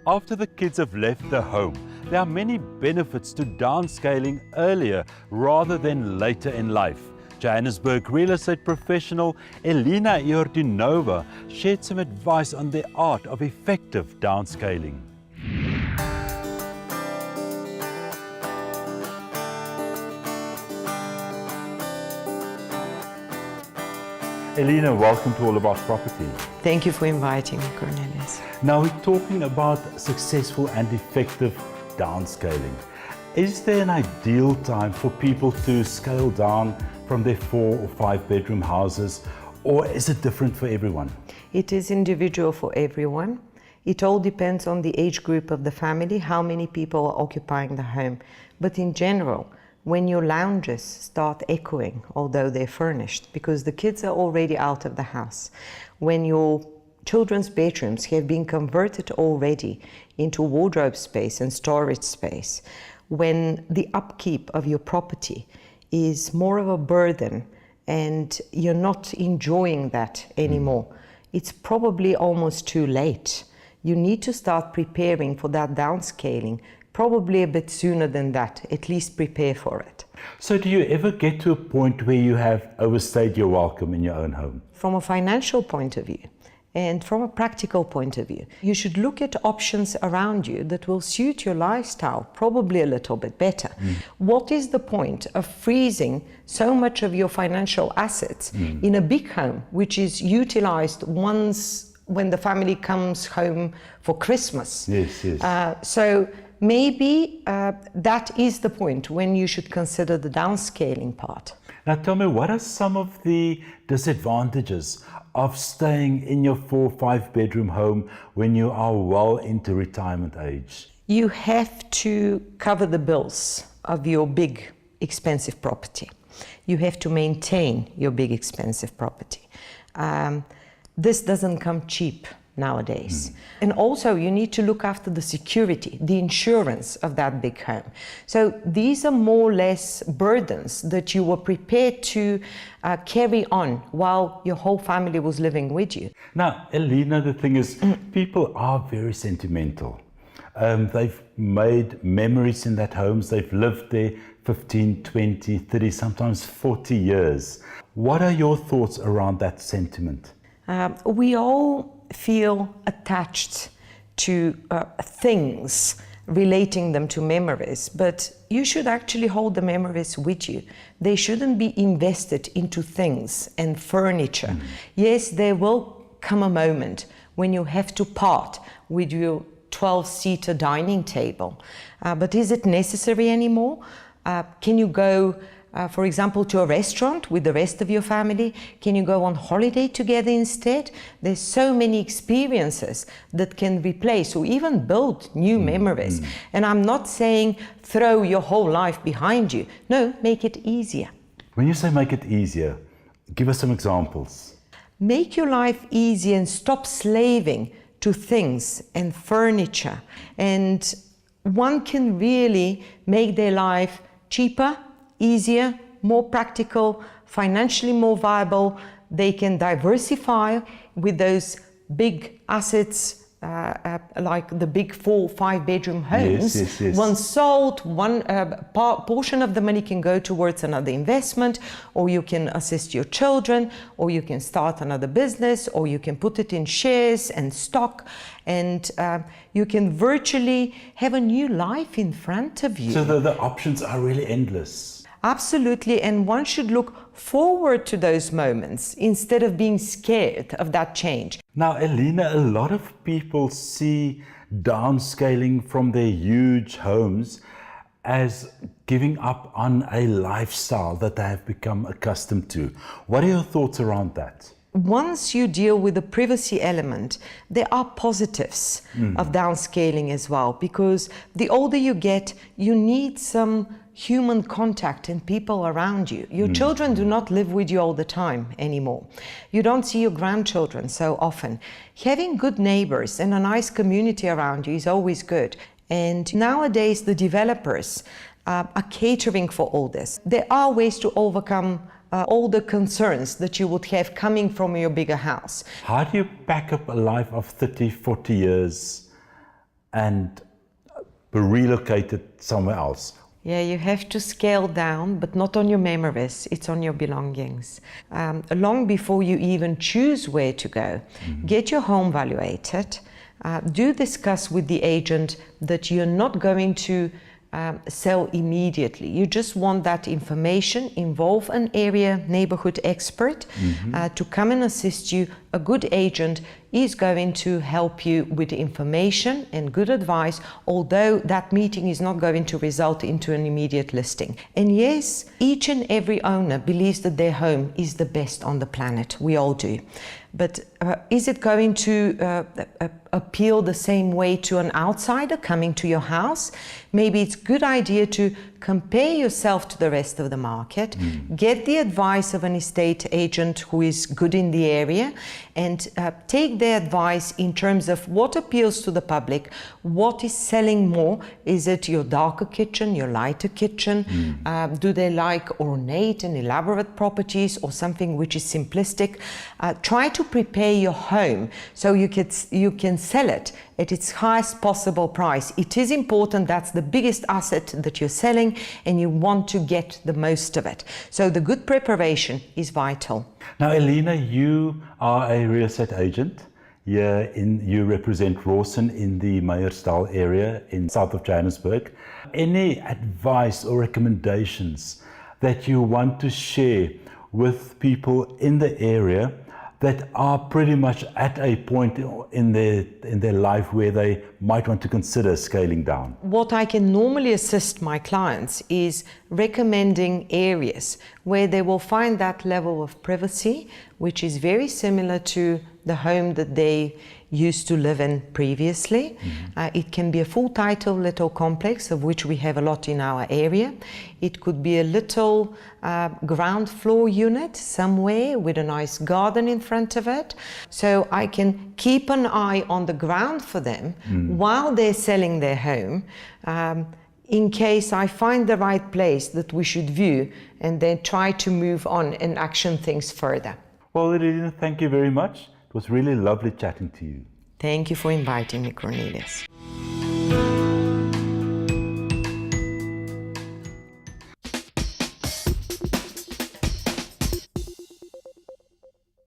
After the kids have left the home, there are many benefits to downscaling earlier rather than later in life. Johannesburg real estate professional Elena Iordinova shared some advice on the art of effective downscaling. Elena, welcome to All About Property. Thank you for inviting me, Cornelius. Now we're talking about successful and effective downscaling. Is there an ideal time for people to scale down from their 4 or 5 bedroom houses, or is it different for everyone? It is individual for everyone. It all depends on the age group of the family, how many people are occupying the home. But in general, when your lounges start echoing, although they're furnished, because the kids are already out of the house, when your children's bedrooms have been converted already into wardrobe space and storage space, when the upkeep of your property is more of a burden and you're not enjoying that anymore, it's probably almost too late. You need to start preparing for that downscaling probably a bit sooner than that, at least prepare for it. So do you ever get to a point where you have overstayed your welcome in your own home? From a financial point of view and from a practical point of view, you should look at options around you that will suit your lifestyle probably a little bit better. What is the point of freezing so much of your financial assets in a big home which is utilized once when the family comes home for Christmas? Yes, yes. So maybe that is the point when you should consider the downscaling part. Now tell me, what are some of the disadvantages of staying in your 4 or 5 bedroom home when you are well into retirement age? You have to cover the bills of your big expensive property. You have to maintain your big expensive property. This doesn't come cheap nowadays. And also you need to look after the security, the insurance of that big home. So these are more or less burdens that you were prepared to carry on while your whole family was living with you. Now, Elena, the thing is, people are very sentimental. They've made memories in that homes. They've lived there 15, 20, 30, sometimes 40 years. What are your thoughts around that sentiment? We all feel attached to things, relating them to memories, but you should actually hold the memories with you. They shouldn't be invested into things and furniture. Yes, there will come a moment when you have to part with your 12-seater dining table, but is it necessary anymore? Can you go for example, to a restaurant with the rest of your family? Can you go on holiday together instead? There's so many experiences that can replace or even build new memories. And I'm not saying throw your whole life behind you. No, make it easier. When you say make it easier, give us some examples. Make your life easier and stop slaving to things and furniture. And one can really make their life cheaper, easier, more practical, financially more viable. They can diversify with those big assets like the big 4 or 5 bedroom homes. Yes, yes. Once sold, one portion of the money can go towards another investment, or you can assist your children, or you can start another business, or you can put it in shares and stock, and you can virtually have a new life in front of you. So the options are really endless. Absolutely, and one should look forward to those moments instead of being scared of that change. Now, Elena, a lot of people see downscaling from their huge homes as giving up on a lifestyle that they have become accustomed to. What are your thoughts around that? Once you deal with the privacy element, there are positives of downscaling as well, because the older you get, you need some human contact and people around you. Your children do not live with you all the time anymore. You don't see your grandchildren so often. Having good neighbors and a nice community around you is always good. And nowadays the developers are catering for all this. There are ways to overcome all the concerns that you would have coming from your bigger house. How do you pack up a life of 30, 40 years and be relocated somewhere else? Yeah, you have to scale down, but not on your memories, it's on your belongings. Long before you even choose where to go, get your home valuated. Do discuss with the agent that you're not going to sell immediately. You just want that information, involve an area neighborhood expert to come and assist you. A good agent is going to help you with information and good advice, although that meeting is not going to result into an immediate listing. And yes, each and every owner believes that their home is the best on the planet. We all do. But is it going to appeal the same way to an outsider coming to your house? Maybe it's a good idea to compare yourself to the rest of the market, get the advice of an estate agent who is good in the area, and take their advice in terms of what appeals to the public, what is selling more. Is it your darker kitchen, your lighter kitchen? Do they like ornate and elaborate properties or something which is simplistic? Try to prepare your home so you can sell it at its highest possible price. It is important, that's the biggest asset that you're selling, and you want to get the most of it. So the good preparation is vital. Now, Elina, you are a real estate agent. You represent Rawson in the Meyersdal area in south of Johannesburg. Any advice or recommendations that you want to share with people in the area that are pretty much at a point in their life where they might want to consider scaling down? What I can normally assist my clients is recommending areas where they will find that level of privacy, which is very similar to the home that they used to live in previously. It can be a full title little complex, of which we have a lot in our area. It could be a little ground floor unit somewhere with a nice garden in front of it. So I can keep an eye on the ground for them while they're selling their home, in case I find the right place that we should view, and then try to move on and action things further. Well, Elina, thank you very much. It was really lovely chatting to you. Thank you for inviting me, Cornelius.